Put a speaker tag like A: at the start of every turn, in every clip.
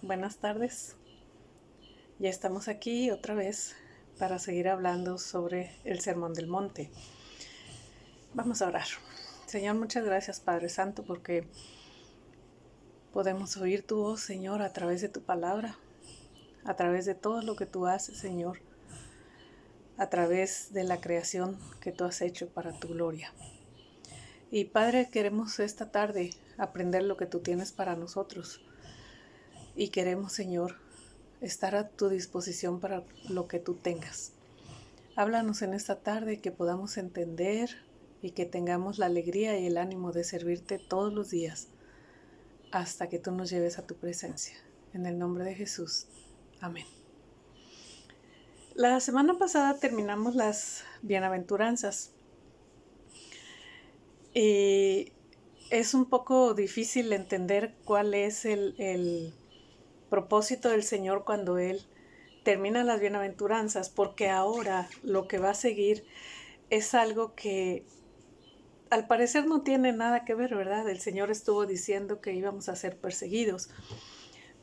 A: Buenas tardes. Ya estamos aquí otra vez para seguir hablando sobre el Sermón del Monte. Vamos a orar. Señor, muchas gracias, Padre Santo, porque podemos oír tu voz, Señor, a través de tu palabra, a través de todo lo que tú haces, Señor, a través de la creación que tú has hecho para tu gloria. Y Padre, queremos esta tarde aprender lo que tú tienes para nosotros. Y queremos, Señor, estar a tu disposición para lo que tú tengas. Háblanos en esta tarde, que podamos entender y que tengamos la alegría y el ánimo de servirte todos los días hasta que tú nos lleves a tu presencia. En el nombre de Jesús. Amén. La semana pasada terminamos las bienaventuranzas y es un poco difícil entender cuál es el propósito del Señor cuando Él termina las bienaventuranzas, porque ahora lo que va a seguir es algo que al parecer no tiene nada que ver, ¿verdad? El Señor estuvo diciendo que íbamos a ser perseguidos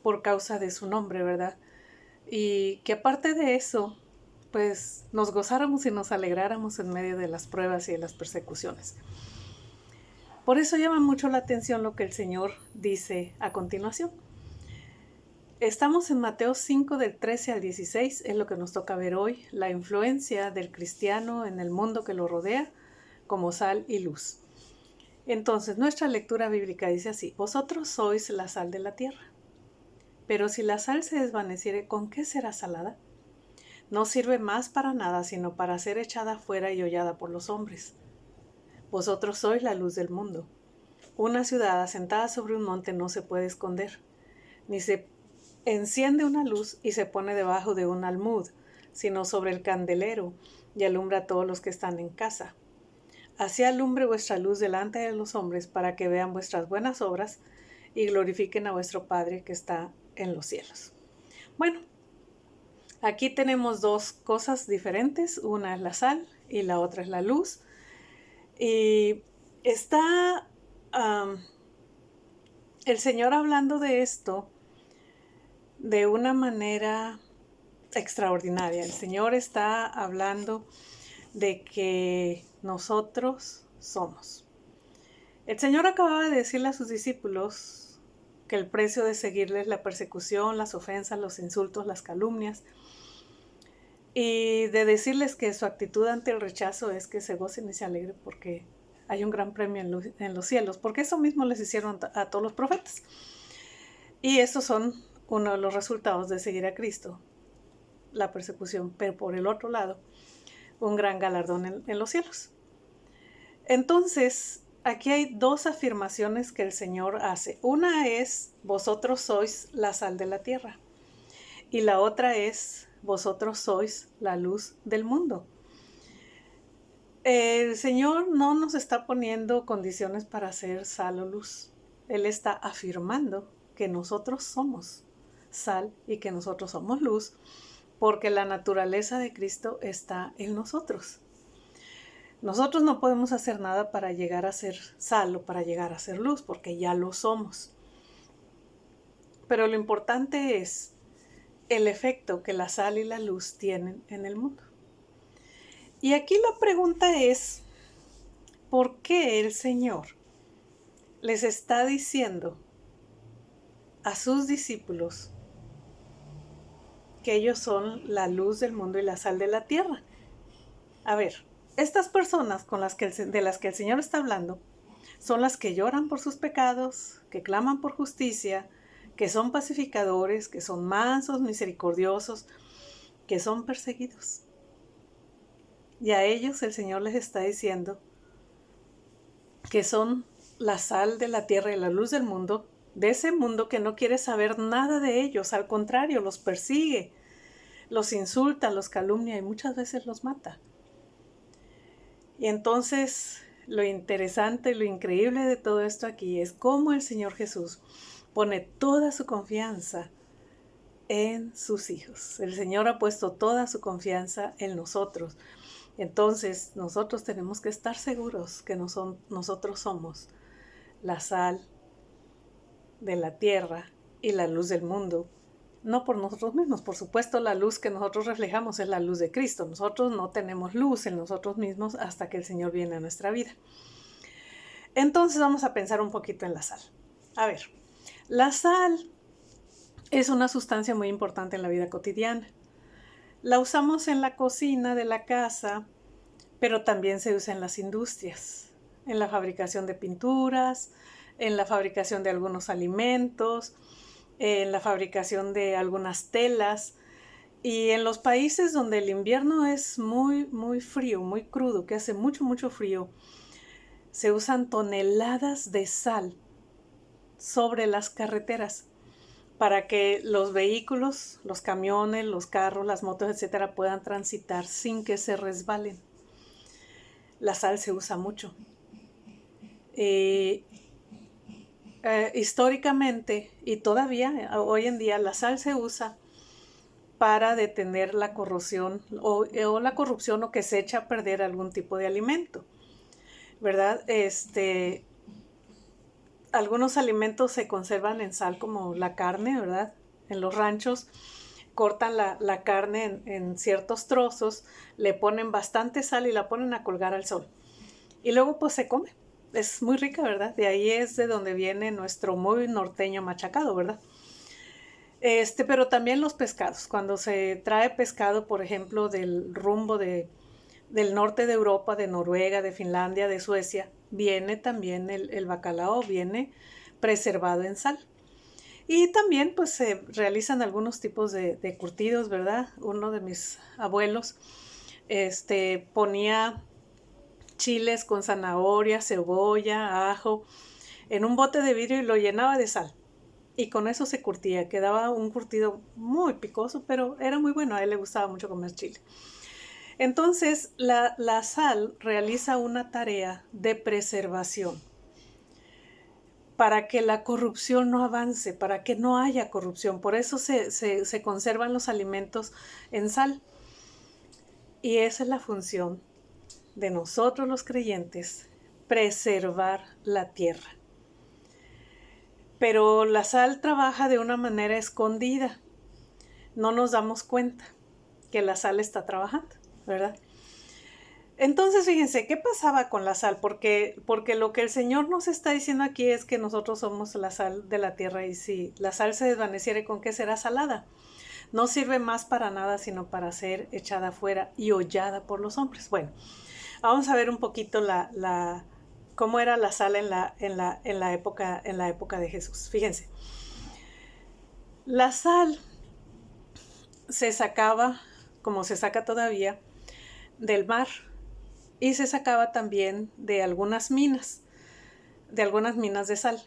A: por causa de su nombre, ¿verdad? Y que aparte de eso, pues nos gozáramos y nos alegráramos en medio de las pruebas y de las persecuciones. Por eso llama mucho la atención lo que el Señor dice a continuación. Estamos en Mateo 5 del 13 al 16, es lo que nos toca ver hoy, la influencia del cristiano en el mundo que lo rodea como sal y luz. Entonces, nuestra lectura bíblica dice así: vosotros sois la sal de la tierra. Pero si la sal se desvaneciere, ¿con qué será salada? No sirve más para nada, sino para ser echada fuera y hollada por los hombres. Vosotros sois la luz del mundo. Una ciudad asentada sobre un monte no se puede esconder, ni se enciende una luz y se pone debajo de un almud, sino sobre el candelero, y alumbra a todos los que están en casa. Así alumbre vuestra luz delante de los hombres, para que vean vuestras buenas obras y glorifiquen a vuestro Padre que está en los cielos. Bueno, aquí tenemos dos cosas diferentes. Una es la sal y la otra es la luz. Y está el Señor hablando de esto de una manera extraordinaria. El Señor está hablando de que nosotros somos. El Señor acababa de decirle a sus discípulos que el precio de seguirles la persecución, las ofensas, los insultos, las calumnias, y de decirles que su actitud ante el rechazo es que se gocen y se alegren porque hay un gran premio en los cielos, porque eso mismo les hicieron a todos los profetas. Y estos son uno de los resultados de seguir a Cristo, la persecución, pero por el otro lado, un gran galardón en los cielos. Entonces, aquí hay dos afirmaciones que el Señor hace. Una es: vosotros sois la sal de la tierra. Y la otra es: vosotros sois la luz del mundo. El Señor no nos está poniendo condiciones para ser sal o luz. Él está afirmando que nosotros somos sal y que nosotros somos luz, porque la naturaleza de Cristo está en nosotros. Nosotros no podemos hacer nada para llegar a ser sal o para llegar a ser luz, porque ya lo somos. Pero lo importante es el efecto que la sal y la luz tienen en el mundo. Y aquí la pregunta es: ¿por qué el Señor les está diciendo a sus discípulos que ellos son la luz del mundo y la sal de la tierra? A ver, estas personas de las que el Señor está hablando son las que lloran por sus pecados, que claman por justicia, que son pacificadores, que son mansos, misericordiosos, que son perseguidos. Y a ellos el Señor les está diciendo que son la sal de la tierra y la luz del mundo, de ese mundo que no quiere saber nada de ellos, al contrario, los persigue, los insulta, los calumnia y muchas veces los mata. Y entonces lo interesante, lo increíble de todo esto aquí es cómo el Señor Jesús pone toda su confianza en sus hijos. El Señor ha puesto toda su confianza en nosotros. Entonces nosotros tenemos que estar seguros que nosotros somos la sal de la tierra y la luz del mundo. No por nosotros mismos, por supuesto la luz que nosotros reflejamos es la luz de Cristo. Nosotros no tenemos luz en nosotros mismos hasta que el Señor viene a nuestra vida. Entonces vamos a pensar un poquito en la sal. A ver, la sal es una sustancia muy importante en la vida cotidiana. La usamos en la cocina de la casa, pero también se usa en las industrias, en la fabricación de pinturas, en la fabricación de algunos alimentos, en la fabricación de algunas telas, y en los países donde el invierno es muy frío, muy crudo, que hace mucho frío, se usan toneladas de sal sobre las carreteras para que los vehículos, los camiones, los carros, las motos, etcétera, puedan transitar sin que se resbalen. La sal se usa mucho. Históricamente y todavía hoy en día la sal se usa para detener la corrosión o la corrupción, o que se echa a perder algún tipo de alimento, ¿verdad? Algunos alimentos se conservan en sal, como la carne, ¿verdad? En los ranchos cortan la carne en ciertos trozos, le ponen bastante sal y la ponen a colgar al sol. Y luego pues se come. Es muy rica, ¿verdad? De ahí es de donde viene nuestro muy norteño machacado, ¿verdad? Pero también los pescados. Cuando se trae pescado, por ejemplo, del rumbo del norte de Europa, de Noruega, de Finlandia, de Suecia, viene también el bacalao, viene preservado en sal. Y también pues se realizan algunos tipos de curtidos, ¿verdad? Uno de mis abuelos ponía chiles con zanahoria, cebolla, ajo en un bote de vidrio y lo llenaba de sal. Y con eso se curtía, quedaba un curtido muy picoso, pero era muy bueno, a él le gustaba mucho comer chile. Entonces, la sal realiza una tarea de preservación para que la corrupción no avance, para que no haya corrupción. Por eso se conservan los alimentos en sal. Y esa es la función de nosotros los creyentes, preservar la tierra. Pero la sal trabaja de una manera escondida. No nos damos cuenta que la sal está trabajando, ¿verdad? Entonces, fíjense, ¿qué pasaba con la sal? Porque lo que el Señor nos está diciendo aquí es que nosotros somos la sal de la tierra, y si la sal se desvaneciere, ¿con qué será salada? No sirve más para nada, sino para ser echada afuera y hollada por los hombres. Bueno, vamos a ver un poquito cómo era la sal en la época de Jesús. Fíjense, la sal se sacaba, como se saca todavía, del mar, y se sacaba también de algunas minas de sal.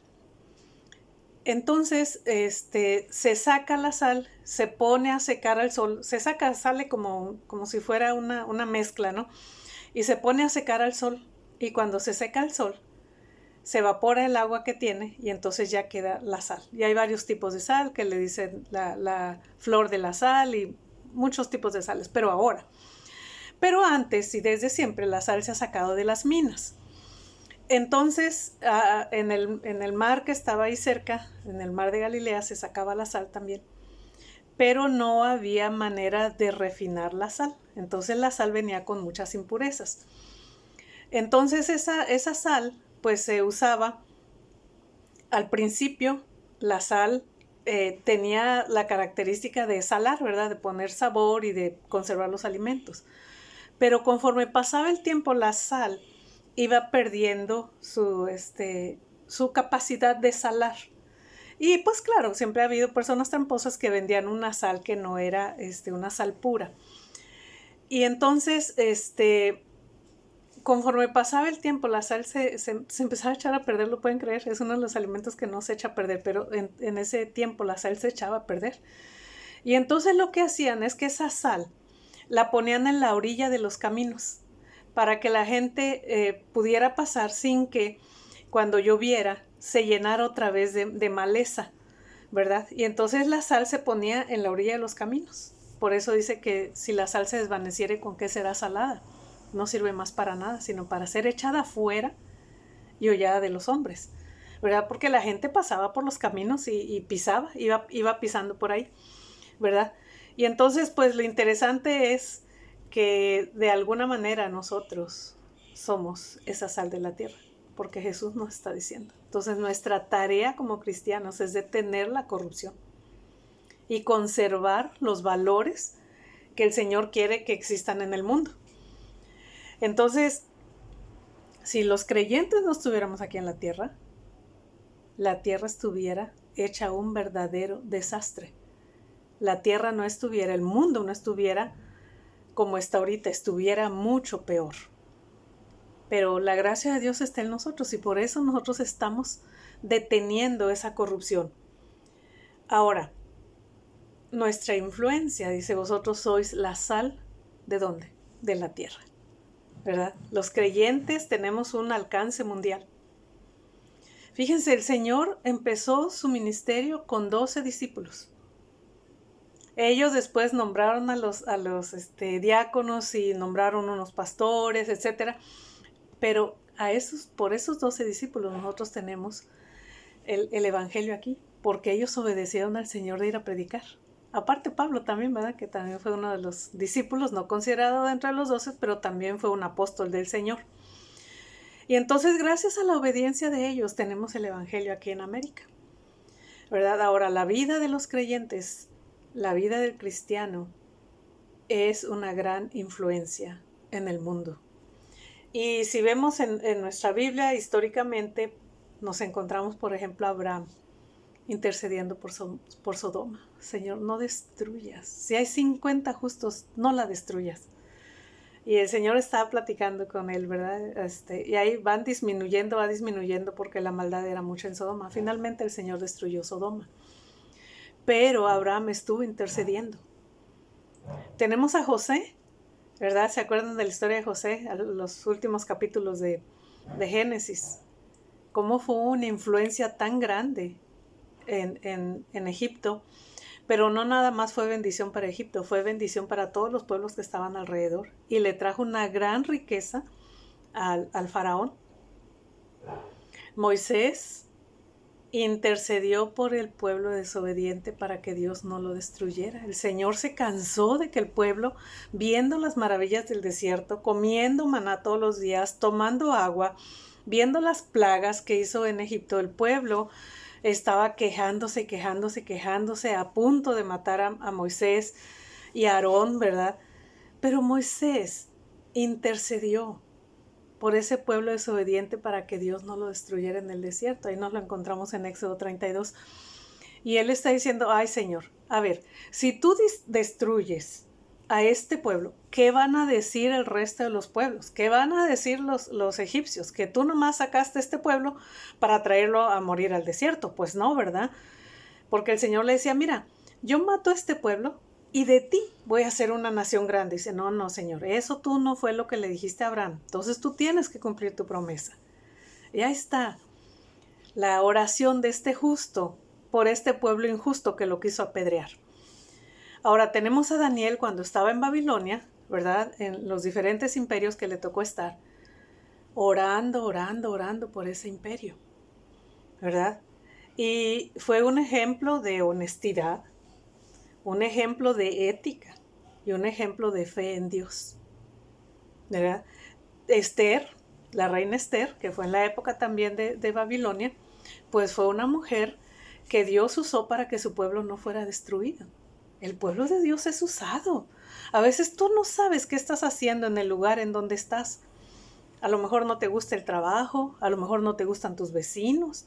A: Entonces, se saca la sal, se pone a secar al sol, sale como si fuera una mezcla, ¿no? Y se pone a secar al sol, y cuando se seca al sol, se evapora el agua que tiene, y entonces ya queda la sal. Y hay varios tipos de sal, que le dicen la flor de la sal, y muchos tipos de sales, pero antes y desde siempre la sal se ha sacado de las minas. Entonces, en el mar que estaba ahí cerca, en el mar de Galilea, se sacaba la sal también, pero no había manera de refinar la sal. Entonces la sal venía con muchas impurezas. Entonces esa sal pues se usaba al principio. La sal tenía la característica de salar, ¿verdad? De poner sabor y de conservar los alimentos. Pero conforme pasaba el tiempo, la sal iba perdiendo su capacidad de salar. Y pues claro, siempre ha habido personas tramposas que vendían una sal que no era una sal pura. Y entonces, conforme pasaba el tiempo, la sal se empezaba a echar a perder, ¿lo pueden creer? Es uno de los alimentos que no se echa a perder, pero en ese tiempo la sal se echaba a perder. Y entonces lo que hacían es que esa sal la ponían en la orilla de los caminos para que la gente pudiera pasar sin que cuando lloviera se llenara otra vez de maleza, ¿verdad? Y entonces la sal se ponía en la orilla de los caminos. Por eso dice que si la sal se desvaneciere, ¿con qué será salada? No sirve más para nada, sino para ser echada afuera y hollada de los hombres. ¿verdad? Porque la gente pasaba por los caminos y pisaba, iba pisando por ahí, ¿verdad? Y entonces, pues lo interesante es que de alguna manera nosotros somos esa sal de la tierra, porque Jesús nos está diciendo. Entonces nuestra tarea como cristianos es detener la corrupción y conservar los valores que el Señor quiere que existan en el mundo. Entonces, si los creyentes no estuviéramos aquí en la tierra estuviera hecha un verdadero desastre. La tierra no estuviera, el mundo no estuviera como está ahorita, estuviera mucho peor. Pero la gracia de Dios está en nosotros y por eso nosotros estamos deteniendo esa corrupción. Ahora, nuestra influencia, dice, vosotros sois la sal, ¿de dónde? De la tierra, ¿verdad? Los creyentes tenemos un alcance mundial. Fíjense, el Señor empezó su ministerio con 12 discípulos. Ellos después nombraron a los diáconos y nombraron unos pastores, etcétera. Pero por esos 12 discípulos nosotros tenemos el evangelio aquí, porque ellos obedecieron al Señor de ir a predicar. Aparte Pablo también, ¿verdad? Que también fue uno de los discípulos, no considerado dentro de los 12, pero también fue un apóstol del Señor. Y entonces, gracias a la obediencia de ellos, tenemos el evangelio aquí en América, ¿verdad? Ahora, la vida de los creyentes, la vida del cristiano, es una gran influencia en el mundo. Y si vemos en nuestra Biblia, históricamente, nos encontramos, por ejemplo, a Abraham intercediendo por Sodoma. Señor, no destruyas. Si hay 50 justos, no la destruyas. Y el Señor estaba platicando con él, ¿verdad? Y ahí va disminuyendo porque la maldad era mucha en Sodoma. Finalmente el Señor destruyó Sodoma. Pero Abraham estuvo intercediendo. Tenemos a José, ¿verdad? ¿Se acuerdan de la historia de José? Los últimos capítulos de Génesis. Cómo fue una influencia tan grande en Egipto. Pero no nada más fue bendición para Egipto, fue bendición para todos los pueblos que estaban alrededor. Y le trajo una gran riqueza al faraón. Moisés intercedió por el pueblo desobediente para que Dios no lo destruyera. El Señor se cansó de que el pueblo, viendo las maravillas del desierto, comiendo maná todos los días, tomando agua, viendo las plagas que hizo en Egipto, el pueblo estaba quejándose, a punto de matar a Moisés y a Aarón, ¿verdad? Pero Moisés intercedió por ese pueblo desobediente para que Dios no lo destruyera en el desierto. Ahí nos lo encontramos en Éxodo 32. Y él está diciendo, ay Señor, a ver, si tú destruyes a este pueblo, ¿qué van a decir el resto de los pueblos? ¿Qué van a decir los egipcios? Que tú nomás sacaste este pueblo para traerlo a morir al desierto. Pues no, ¿verdad? Porque el Señor le decía, mira, yo mato a este pueblo y de ti voy a hacer una nación grande. Dice, no, Señor, eso tú no fue lo que le dijiste a Abraham. Entonces tú tienes que cumplir tu promesa. Y ahí está la oración de este justo por este pueblo injusto que lo quiso apedrear. Ahora tenemos a Daniel cuando estaba en Babilonia, ¿verdad? En los diferentes imperios que le tocó estar, orando por ese imperio, ¿verdad? Y fue un ejemplo de honestidad, un ejemplo de ética y un ejemplo de fe en Dios, ¿verdad? Esther, la reina Esther, que fue en la época también de Babilonia, pues fue una mujer que Dios usó para que su pueblo no fuera destruido. El pueblo de Dios es usado. A veces tú no sabes qué estás haciendo en el lugar en donde estás. A lo mejor no te gusta el trabajo, a lo mejor no te gustan tus vecinos,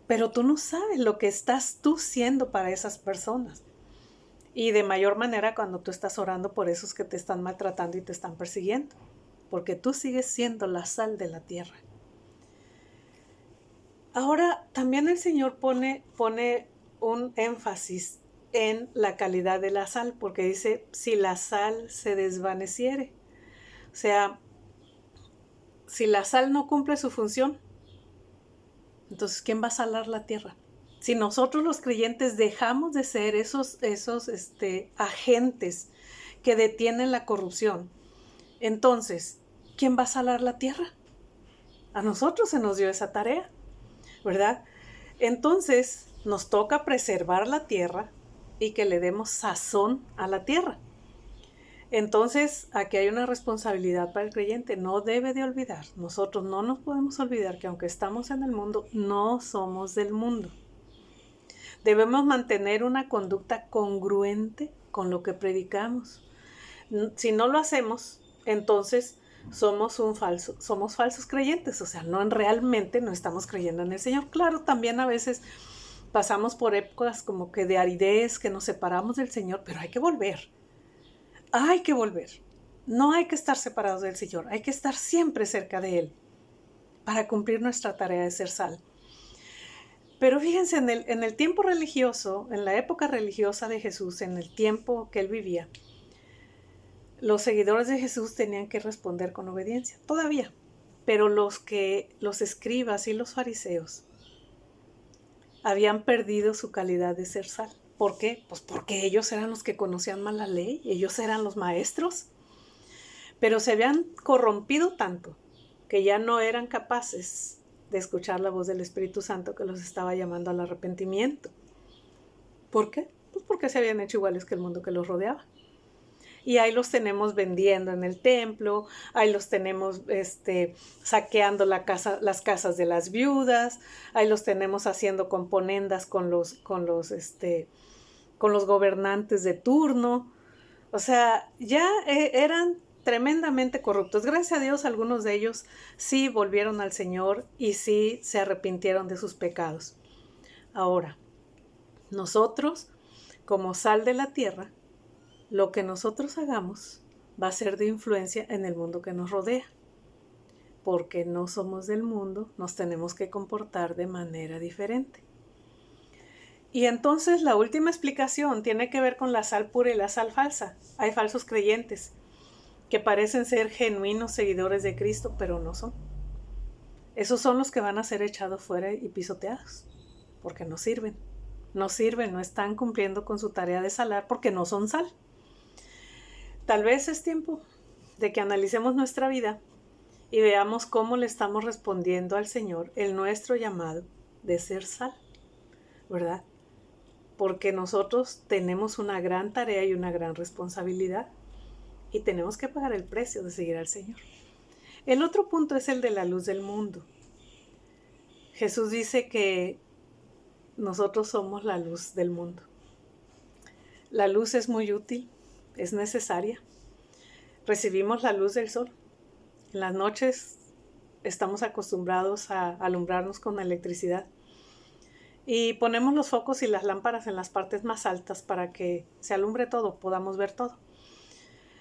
A: pero tú no sabes lo que estás tú siendo para esas personas. Y de mayor manera cuando tú estás orando por esos que te están maltratando y te están persiguiendo, porque tú sigues siendo la sal de la tierra. Ahora, también el Señor pone un énfasis en la calidad de la sal, porque dice, si la sal se desvaneciere. O sea, si la sal no cumple su función, entonces, ¿quién va a salar la tierra? Si nosotros los creyentes dejamos de ser esos agentes que detienen la corrupción, entonces, ¿quién va a salar la tierra? A nosotros se nos dio esa tarea. ¿verdad? Entonces nos toca preservar la tierra y que le demos sazón a la tierra. Entonces, aquí hay una responsabilidad para el creyente. No debe de olvidar, nosotros no nos podemos olvidar que aunque estamos en el mundo, no somos del mundo. Debemos mantener una conducta congruente con lo que predicamos. Si no lo hacemos, entonces somos falsos creyentes, o sea, realmente no estamos creyendo en el Señor. Claro, también a veces pasamos por épocas como que de aridez, que nos separamos del Señor, pero hay que volver. Hay que volver. No hay que estar separados del Señor, hay que estar siempre cerca de Él para cumplir nuestra tarea de ser sal. Pero fíjense, en el tiempo religioso, en la época religiosa de Jesús, en el tiempo que Él vivía, los seguidores de Jesús tenían que responder con obediencia, todavía. Pero los escribas y los fariseos habían perdido su calidad de ser sal. ¿Por qué? Pues porque ellos eran los que conocían más la ley, ellos eran los maestros, pero se habían corrompido tanto que ya no eran capaces de escuchar la voz del Espíritu Santo que los estaba llamando al arrepentimiento. ¿Por qué? Pues porque se habían hecho iguales que el mundo que los rodeaba. Y ahí los tenemos vendiendo en el templo, ahí los tenemos saqueando las casas de las viudas, ahí los tenemos haciendo componendas con los gobernantes de turno. O sea, ya eran tremendamente corruptos. Gracias a Dios, algunos de ellos sí volvieron al Señor y sí se arrepintieron de sus pecados. Ahora, nosotros, como sal de la tierra, lo que nosotros hagamos va a ser de influencia en el mundo que nos rodea. Porque no somos del mundo, nos tenemos que comportar de manera diferente. Y entonces la última explicación tiene que ver con la sal pura y la sal falsa. Hay falsos creyentes que parecen ser genuinos seguidores de Cristo, pero no son. Esos son los que van a ser echados fuera y pisoteados, porque no sirven. No sirven, no están cumpliendo con su tarea de salar porque no son sal. Tal vez es tiempo de que analicemos nuestra vida y veamos cómo le estamos respondiendo al Señor el nuestro llamado de ser sal, ¿verdad? Porque nosotros tenemos una gran tarea y una gran responsabilidad y tenemos que pagar el precio de seguir al Señor. El otro punto es el de la luz del mundo. Jesús dice que nosotros somos la luz del mundo. La luz es muy útil, es necesaria. Recibimos la luz del sol. En las noches estamos acostumbrados a alumbrarnos con electricidad. Y ponemos los focos y las lámparas en las partes más altas para que se alumbre todo, podamos ver todo.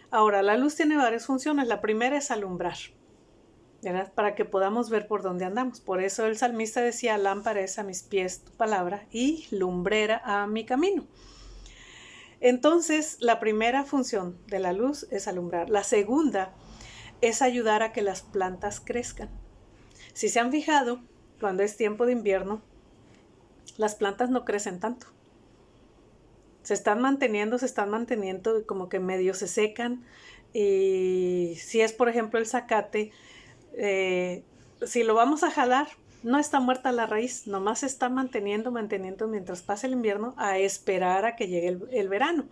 A: Ahora, la luz tiene varias funciones. La primera es alumbrar, ¿verdad? Para que podamos ver por dónde andamos. Por eso el salmista decía, lámpara es a mis pies tu palabra y lumbrera a mi camino. Entonces, la primera función de la luz es alumbrar. La segunda es ayudar a que las plantas crezcan. Si se han fijado, cuando es tiempo de invierno, las plantas no crecen tanto. Se están manteniendo y como que medio se secan. Y si es, por ejemplo, el zacate, si lo vamos a jalar, no está muerta la raíz, nomás se está manteniendo mientras pasa el invierno a esperar a que llegue el verano,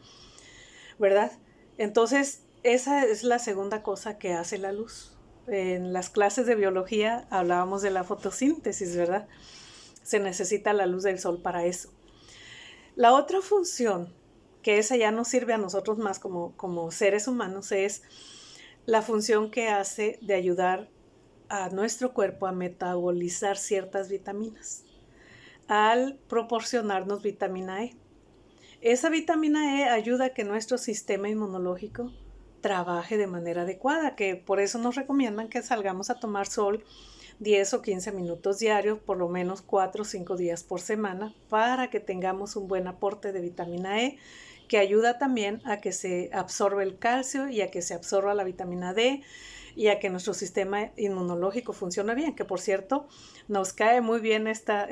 A: ¿verdad? Entonces, esa es la segunda cosa que hace la luz. En las clases de biología hablábamos de la fotosíntesis, ¿verdad? Se necesita la luz del sol para eso. La otra función, que esa ya nos sirve a nosotros más como seres humanos, es la función que hace de ayudar a nuestro cuerpo a metabolizar ciertas vitaminas al proporcionarnos vitamina E. Esa vitamina E ayuda a que nuestro sistema inmunológico trabaje de manera adecuada, que por eso nos recomiendan que salgamos a tomar sol 10 o 15 minutos diarios, por lo menos 4 o 5 días por semana, para que tengamos un buen aporte de vitamina E, que ayuda también a que se absorba el calcio y a que se absorba la vitamina D y a que nuestro sistema inmunológico funcione bien, que por cierto, nos cae muy bien esta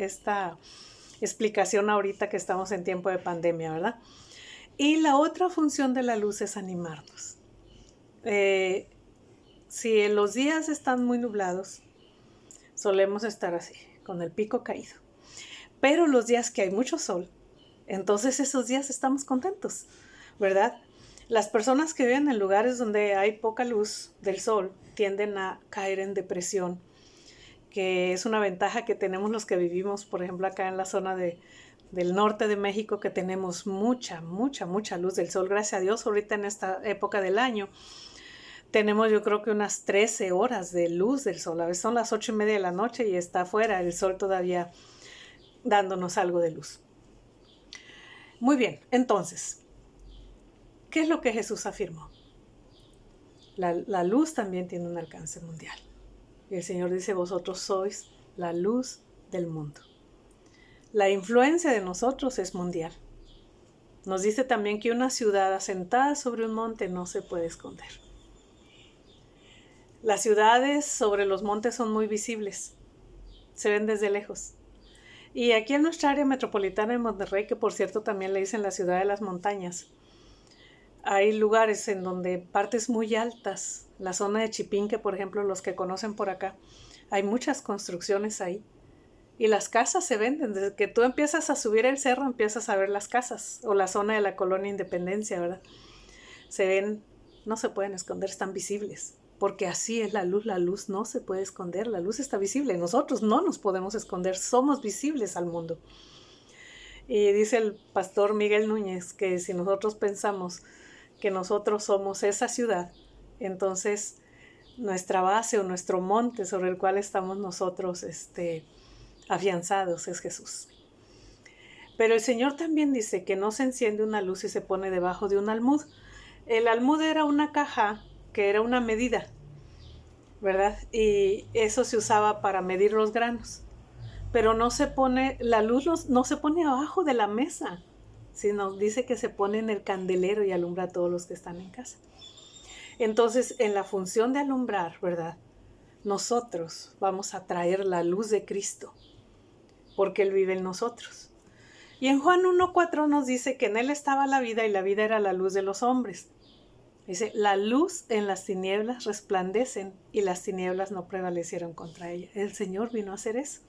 A: explicación ahorita que estamos en tiempo de pandemia, ¿verdad? Y la otra función de la luz es animarnos. Si los días están muy nublados, solemos estar así, con el pico caído. Pero los días que hay mucho sol, entonces esos días estamos contentos, ¿verdad? Las personas que viven en lugares donde hay poca luz del sol tienden a caer en depresión, que es una ventaja que tenemos los que vivimos, por ejemplo, acá en la zona del norte de México, que tenemos mucha luz del sol, gracias a Dios. Ahorita en esta época del año tenemos, yo creo que unas 13 horas de luz del sol. A veces son las 8:30 de la noche y está afuera el sol todavía dándonos algo de luz. Muy bien, entonces, ¿qué es lo que Jesús afirmó? La luz también tiene un alcance mundial. Y el Señor dice, vosotros sois la luz del mundo. La influencia de nosotros es mundial. Nos dice también que una ciudad asentada sobre un monte no se puede esconder. Las ciudades sobre los montes son muy visibles. Se ven desde lejos. Y aquí en nuestra área metropolitana de Monterrey, que por cierto también le dicen la ciudad de las montañas, hay lugares en donde partes muy altas, la zona de Chipinque, por ejemplo, los que conocen por acá, hay muchas construcciones ahí. Y las casas se ven, desde que tú empiezas a subir el cerro, empiezas a ver las casas, o la zona de la Colonia Independencia, ¿verdad? Se ven, no se pueden esconder, están visibles, porque así es la luz no se puede esconder, la luz está visible, nosotros no nos podemos esconder, somos visibles al mundo. Y dice el pastor Miguel Núñez que si nosotros pensamos que nosotros somos esa ciudad, entonces nuestra base o nuestro monte sobre el cual estamos nosotros afianzados es Jesús. Pero el Señor también dice que no se enciende una luz y se pone debajo de un almud. El almud era una caja que era una medida, ¿verdad? Y eso se usaba para medir los granos. Pero no se pone, la luz no se pone abajo de la mesa, sino dice que se pone en el candelero y alumbra a todos los que están en casa. Entonces, en la función de alumbrar, ¿verdad? Nosotros vamos a traer la luz de Cristo, porque Él vive en nosotros. Y en Juan 1:4 nos dice que en Él estaba la vida y la vida era la luz de los hombres. Dice, la luz en las tinieblas resplandecen y las tinieblas no prevalecieron contra ella. El Señor vino a hacer eso.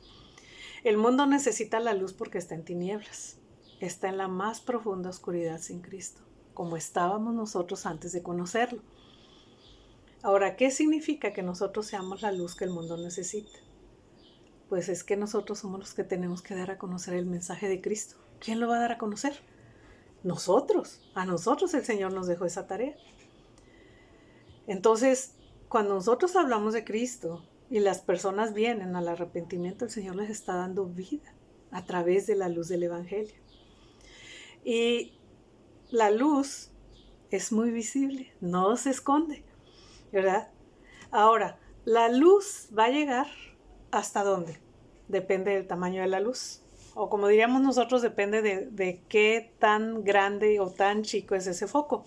A: El mundo necesita la luz porque está en tinieblas. Está en la más profunda oscuridad sin Cristo, como estábamos nosotros antes de conocerlo. Ahora, ¿qué significa que nosotros seamos la luz que el mundo necesita? Pues es que nosotros somos los que tenemos que dar a conocer el mensaje de Cristo. ¿Quién lo va a dar a conocer? Nosotros. A nosotros el Señor nos dejó esa tarea. Entonces, cuando nosotros hablamos de Cristo y las personas vienen al arrepentimiento, el Señor les está dando vida a través de la luz del Evangelio. Y la luz es muy visible, no se esconde, ¿verdad? Ahora, la luz va a llegar ¿hasta dónde? Depende del tamaño de la luz. O como diríamos nosotros, depende de qué tan grande o tan chico es ese foco.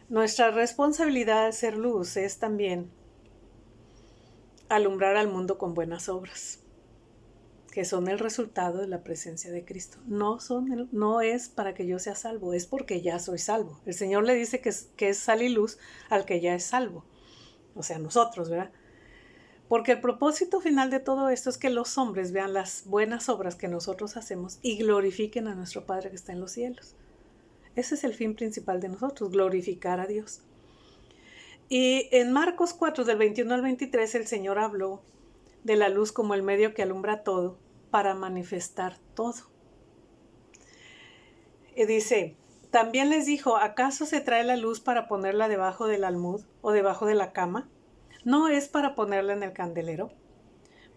A: Nuestra responsabilidad de ser luz es también alumbrar al mundo con buenas obras, que son el resultado de la presencia de Cristo. No es para que yo sea salvo, es porque ya soy salvo. El Señor le dice que es sal y luz al que ya es salvo. O sea, nosotros, ¿verdad? Porque el propósito final de todo esto es que los hombres vean las buenas obras que nosotros hacemos y glorifiquen a nuestro Padre que está en los cielos. Ese es el fin principal de nosotros, glorificar a Dios. Y en Marcos 4, del 21 al 23, el Señor habló de la luz como el medio que alumbra todo para manifestar todo. Y dice, también les dijo, ¿acaso se trae la luz para ponerla debajo del almud o debajo de la cama? No es para ponerla en el candelero,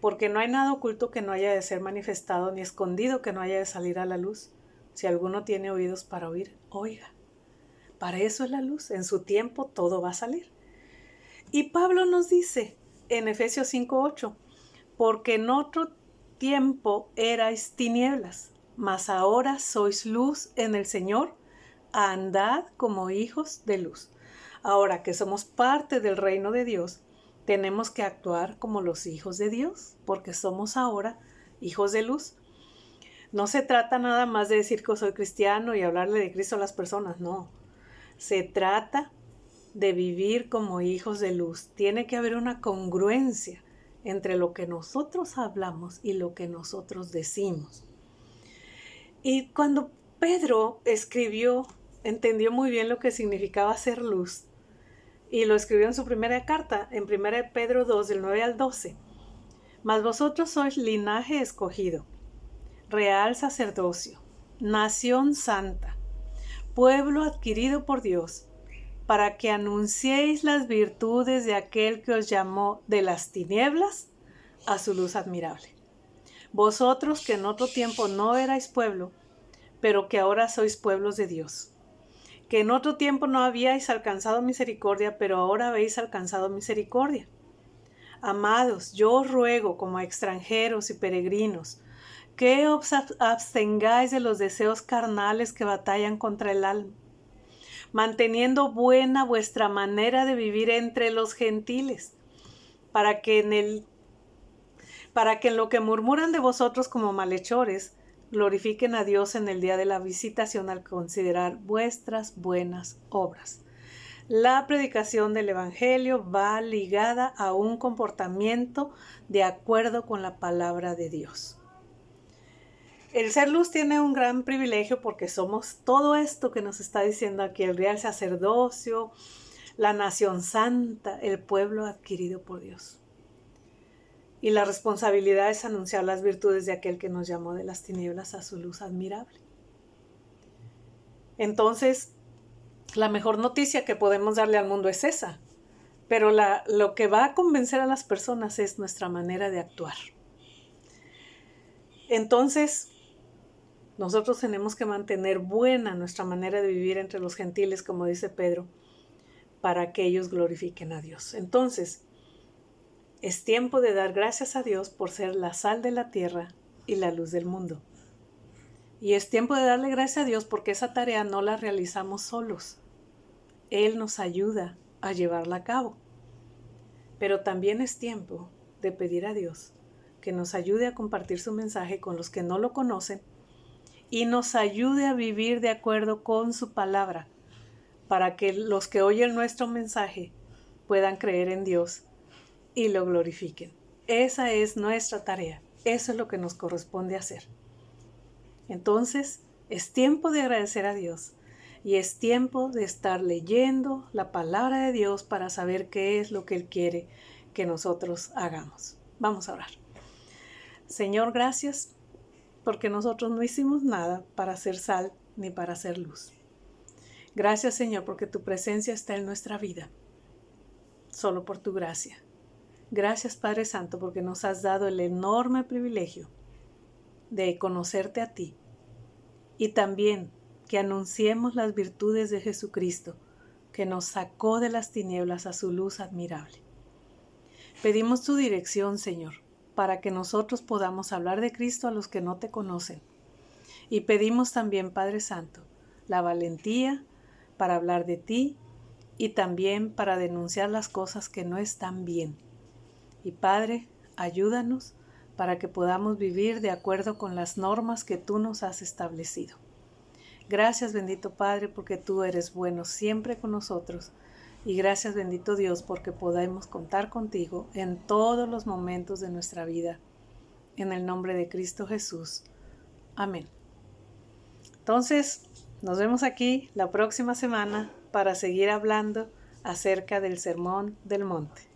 A: porque no hay nada oculto que no haya de ser manifestado, ni escondido que no haya de salir a la luz. Si alguno tiene oídos para oír, oiga. Para eso es la luz. En su tiempo todo va a salir. Y Pablo nos dice en Efesios 5:8, porque en otro tiempo erais tinieblas, mas ahora sois luz en el Señor, andad como hijos de luz. Ahora que somos parte del reino de Dios, tenemos que actuar como los hijos de Dios, porque somos ahora hijos de luz. No se trata nada más de decir que soy cristiano y hablarle de Cristo a las personas, no. Se trata de vivir como hijos de luz. Tiene que haber una congruencia entre lo que nosotros hablamos y lo que nosotros decimos. Y cuando Pedro escribió, entendió muy bien lo que significaba ser luz, y lo escribió en su primera carta, en 1 Pedro 2, del 9 al 12. Mas vosotros sois linaje escogido, real sacerdocio, nación santa, pueblo adquirido por Dios, para que anunciéis las virtudes de aquel que os llamó de las tinieblas a su luz admirable. Vosotros que en otro tiempo no erais pueblo, pero que ahora sois pueblos de Dios, que en otro tiempo no habíais alcanzado misericordia, pero ahora habéis alcanzado misericordia. Amados, yo os ruego como a extranjeros y peregrinos, que os abstengáis de los deseos carnales que batallan contra el alma, manteniendo buena vuestra manera de vivir entre los gentiles, para que en lo que murmuran de vosotros como malhechores, glorifiquen a Dios en el día de la visitación al considerar vuestras buenas obras. La predicación del Evangelio va ligada a un comportamiento de acuerdo con la palabra de Dios. El ser luz tiene un gran privilegio porque somos todo esto que nos está diciendo aquí, el real sacerdocio, la nación santa, el pueblo adquirido por Dios. Y la responsabilidad es anunciar las virtudes de aquel que nos llamó de las tinieblas a su luz admirable. Entonces, la mejor noticia que podemos darle al mundo es esa. Pero lo que va a convencer a las personas es nuestra manera de actuar. Entonces, nosotros tenemos que mantener buena nuestra manera de vivir entre los gentiles, como dice Pedro, para que ellos glorifiquen a Dios. Entonces, es tiempo de dar gracias a Dios por ser la sal de la tierra y la luz del mundo. Y es tiempo de darle gracias a Dios porque esa tarea no la realizamos solos. Él nos ayuda a llevarla a cabo. Pero también es tiempo de pedir a Dios que nos ayude a compartir su mensaje con los que no lo conocen y nos ayude a vivir de acuerdo con su palabra para que los que oyen nuestro mensaje puedan creer en Dios y lo glorifiquen. Esa es nuestra tarea. Eso es lo que nos corresponde hacer. Entonces, es tiempo de agradecer a Dios y es tiempo de estar leyendo la palabra de Dios para saber qué es lo que Él quiere que nosotros hagamos. Vamos a orar. Señor, gracias porque nosotros no hicimos nada para hacer sal ni para hacer luz. Gracias, Señor, porque tu presencia está en nuestra vida, solo por tu gracia. Gracias, Padre Santo, porque nos has dado el enorme privilegio de conocerte a ti y también que anunciemos las virtudes de Jesucristo, que nos sacó de las tinieblas a su luz admirable. Pedimos tu dirección, Señor, para que nosotros podamos hablar de Cristo a los que no te conocen. Y pedimos también, Padre Santo, la valentía para hablar de ti y también para denunciar las cosas que no están bien. Y Padre, ayúdanos para que podamos vivir de acuerdo con las normas que tú nos has establecido. Gracias, bendito Padre, porque tú eres bueno siempre con nosotros. Y gracias, bendito Dios, porque podemos contar contigo en todos los momentos de nuestra vida. En el nombre de Cristo Jesús. Amén. Entonces, nos vemos aquí la próxima semana para seguir hablando acerca del Sermón del Monte.